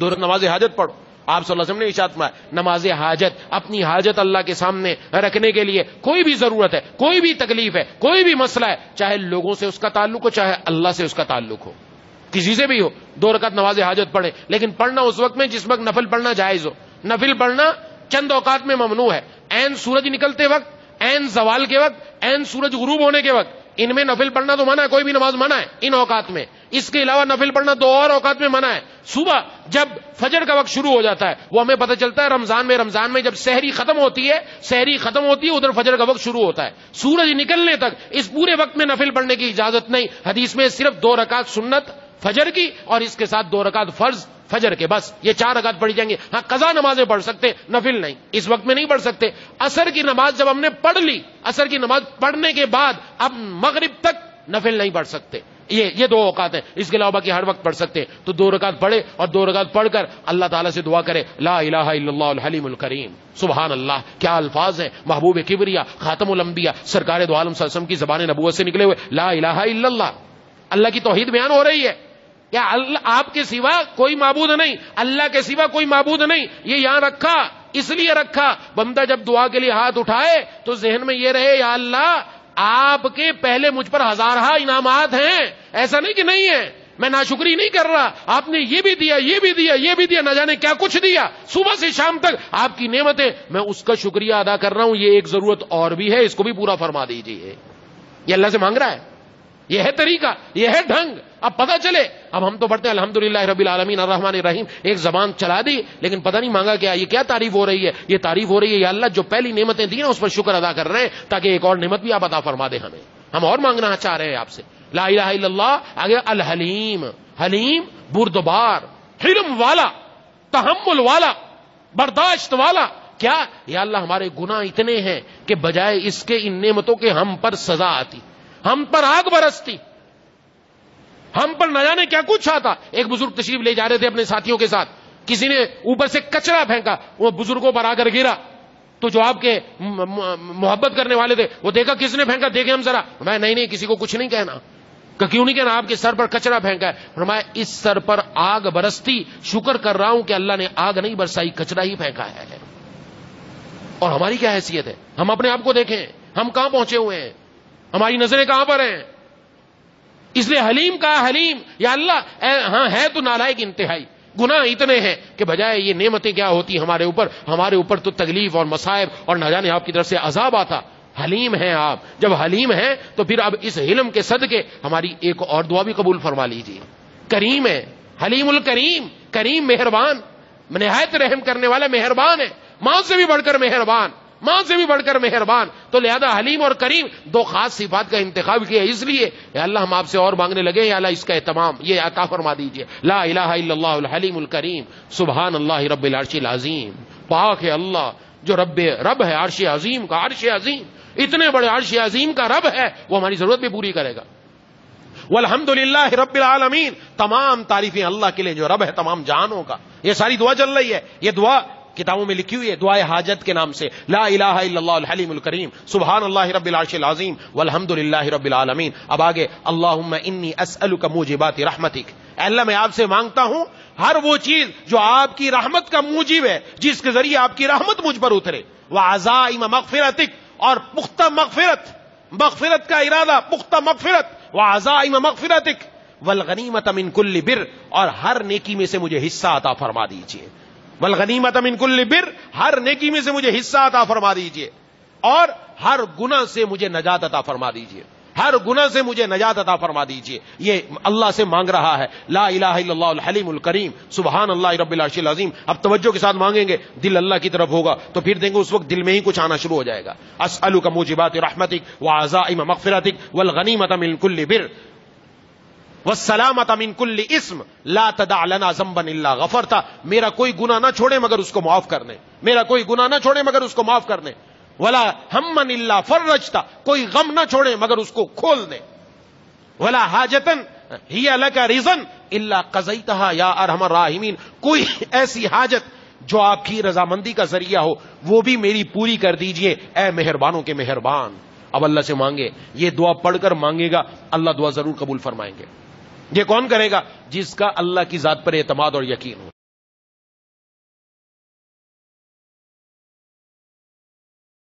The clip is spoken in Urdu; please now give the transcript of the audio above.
دو رکعت نماز حاجت پڑھو. آپ صلی اللہ علیہ وسلم نے ارشاد فرمایا نماز حاجت، اپنی حاجت اللہ کے سامنے رکھنے کے لیے، کوئی بھی ضرورت ہے، کوئی بھی تکلیف ہے، کوئی بھی مسئلہ ہے، چاہے لوگوں سے اس کا تعلق ہو، چاہے اللہ سے اس کا تعلق ہو، کسی سے بھی ہو، 2 رکعت نماز حاجت پڑھے. لیکن پڑھنا اس وقت میں جس وقت نفل پڑھنا جائز ہو. نفل پڑھنا چند اوقات میں ممنوع ہے. عین سورج نکلتے وقت، عین زوال کے وقت، عین سورج غروب ہونے کے وقت، ان میں نفل پڑھنا تو منع ہے، کوئی بھی نماز منع ہے ان اوقات میں. اس کے علاوہ نفل پڑھنا 2 اور اوقات میں منع ہے. صبح جب فجر کا وقت شروع ہو جاتا ہے، وہ ہمیں پتہ چلتا ہے رمضان میں جب سحری ختم ہوتی ہے ادھر فجر کا وقت شروع ہوتا ہے. سورج نکلنے تک اس پورے وقت میں نفل پڑھنے کی اجازت نہیں. حدیث میں صرف 2 رکعت سنت فجر کی اور اس کے ساتھ 2 رکعت فرض فجر کے، بس یہ 4 رکعت پڑھی جائیں گے. ہاں قضا نمازیں پڑھ سکتے، نفل نہیں، اس وقت میں نہیں پڑھ سکتے. عصر کی نماز جب ہم نے پڑھ لی، عصر کی نماز پڑھنے کے بعد اب مغرب تک نفل نہیں پڑھ سکتے. یہ 2 اوقات ہیں. اس کے علاوہ باقی ہر وقت پڑھ سکتے ہیں. تو 2 رکعت پڑھے اور 2 رکعت پڑھ کر اللہ تعالیٰ سے دعا کرے لا الہ الا اللہ الحلیم الکریم. سبحان اللہ، کیا الفاظ ہیں محبوب کبریا خاتم الانبیاء سرکار دو عالم صلی اللہ علیہ وسلم کی زبان نبوت سے نکلے ہوئے. لا الہ الا اللہ، اللہ کی توحید بیان ہو رہی ہے. کیا اللہ آپ کے سوا کوئی معبود نہیں، اللہ کے سوا کوئی معبود نہیں. یہ یہاں رکھا اس لیے رکھا بندہ جب دعا کے لیے ہاتھ اٹھائے تو ذہن میں یہ رہے یا اللہ آپ کے پہلے مجھ پر ہزارہ انعامات ہیں، ایسا نہیں کہ نہیں ہے، میں ناشکری نہیں کر رہا، آپ نے یہ بھی دیا، یہ بھی دیا، یہ بھی دیا، نہ جانے کیا کچھ دیا صبح سے شام تک آپ کی نعمتیں، میں اس کا شکریہ ادا کر رہا ہوں. یہ ایک ضرورت اور بھی ہے، اس کو بھی پورا فرما دیجیے. یہ اللہ سے مانگ رہا ہے، یہ ہے طریقہ، یہ ہے ڈھنگ. اب پتہ چلے. اب ہم تو پڑھتے ہیں الحمدللہ رب العالمین الرحمن الرحیم، ایک زبان چلا دی لیکن پتہ نہیں مانگا کیا. یہ کیا تعریف ہو رہی ہے؟ یہ تعریف ہو رہی ہے یا اللہ جو پہلی نعمتیں دی نا اس پر شکر ادا کر رہے ہیں تاکہ ایک اور نعمت بھی آپ عطا فرما دیں ہمیں. ہم اور مانگنا چاہ رہے ہیں آپ سے. لا الہ الا اللہ آگے الحلیم، حلیم بردبار، حلم والا، تحمل والا، برداشت والا. کیا یا اللہ ہمارے گناہ اتنے ہیں کہ بجائے اس کے ان نعمتوں کے ہم پر سزا آتی، ہم پر آگ برستی، ہم پر نہ جانے کیا کچھ آتا. ایک بزرگ تشریف لے جا رہے تھے اپنے ساتھیوں کے ساتھ، کسی نے اوپر سے کچرا پھینکا، وہ بزرگوں پر آ کر گرا تو جو آپ کے محبت کرنے والے تھے وہ دیکھا کس نے پھینکا، دیکھیں ہم ذرا. میں نہیں کسی کو کچھ نہیں کہنا. کہ کیوں نہیں کہنا؟ آپ کے سر پر کچرا پھینکا ہے. فرمایا اس سر پر آگ برستی، شکر کر رہا ہوں کہ اللہ نے آگ نہیں برسائی، کچرا ہی پھینکا ہے. اور ہماری کیا حیثیت ہے؟ ہم اپنے آپ کو دیکھیں، ہم کہاں پہنچے ہوئے ہیں، ہماری نظریں کہاں پر ہیں. اس لیے حلیم کہا، حلیم یا اللہ ہاں ہے تو نالائق انتہائی، گناہ اتنے ہیں کہ بجائے یہ نعمتیں کیا ہوتی ہمارے اوپر تو تکلیف اور مصائب اور نہ جانے آپ کی طرف سے عذاب آتا. حلیم ہیں آپ. جب حلیم ہیں تو پھر اب اس حلم کے صدقے ہماری ایک اور دعا بھی قبول فرما لیجیے. کریم ہے، حلیم الکریم، کریم مہربان، نہایت رحم کرنے والا مہربان ہے، ماں سے بھی بڑھ کر مہربان، ماں سے بھی بڑھ کر مہربان. تو لہذا حلیم اور کریم 2 خاص صفات کا انتخاب کیا. اس لیے یا اللہ ہم آپ سے اور مانگنے لگے، یا اللہ اس کا اہتمام یہ عطا فرما دیجیے. لا الہ الا اللہ الحلیم الکریم. سبحان اللہ رب العرش العظیم. پاک ہے اللہ جو رب ہے عرش عظیم کا. عرش عظیم، اتنے بڑے عرش عظیم کا رب ہے، وہ ہماری ضرورت بھی پوری کرے گا. والحمدللہ رب العالمین. تمام تعریفیں اللہ کے لیے جو رب ہے تمام جہانوں کا. یہ ساری دعا چل رہی ہے، یہ دعا کتابوں میں لکھی ہوئی ہے، دعائے حاجت کے نام سے. لا الہ الا اللہ الحلیم الکریم، سبحان اللہ رب العرش العظیم، والحمدللہ رب العالمین. اب آگے اللہم انی اسألک موجبات رحمتک. اے اللہ میں آپ سے مانگتا ہوں ہر وہ چیز جو آپ کی رحمت کا موجب ہے، جس کے ذریعے آپ کی رحمت مجھ پر اترے. وعزائم مغفرتک، اور پختہ مغفرت کا ارادہ، پختہ مغفرت. وعزائم مغفرتک والغنیمت من کل بر، اور ہر نیکی میں سے مجھے حصہ عطا فرما دیجیے. والغنیمت من کل بر، ہر نیکی میں سے مجھے حصہ عطا فرما دیجیے، اور ہر گناہ سے مجھے نجات عطا فرما دیجیے، ہر گناہ سے مجھے نجات عطا فرما دیجیے. یہ اللہ سے مانگ رہا ہے. لا الہ الا اللہ الحلیم الکریم، سبحان اللہ رب العرش العظیم. اب توجہ کے ساتھ مانگیں گے، دل اللہ کی طرف ہوگا تو پھر دیں گے اس وقت دل میں ہی کچھ آنا شروع ہو جائے گا. اسألک موجبات رحمتک وعزائم مغفرتک والغنیمت من کل بر والسلامت من کل اسم لا تدع لنا ذنبا الا غفرتا. میرا کوئی گناہ نہ چھوڑے مگر اس کو معاف کر دیں، میرا کوئی گناہ نہ چھوڑے مگر اس کو معاف کر دیں. ولا ہما الا فرجتا، کوئی غم نہ چھوڑے مگر اس کو کھول دیں. ولا حاجتا ہی لک رضا الا قضیتها یا ارحم الراحمین، کوئی ایسی حاجت جو آپ کی رضامندی کا ذریعہ ہو وہ بھی میری پوری کر دیجئے اے مہربانوں کے مہربان. اب اللہ سے مانگے، یہ دعا پڑھ کر مانگے گا اللہ دعا ضرور قبول فرمائیں گے. یہ کون کرے گا؟ جس کا اللہ کی ذات پر اعتماد اور یقین ہو،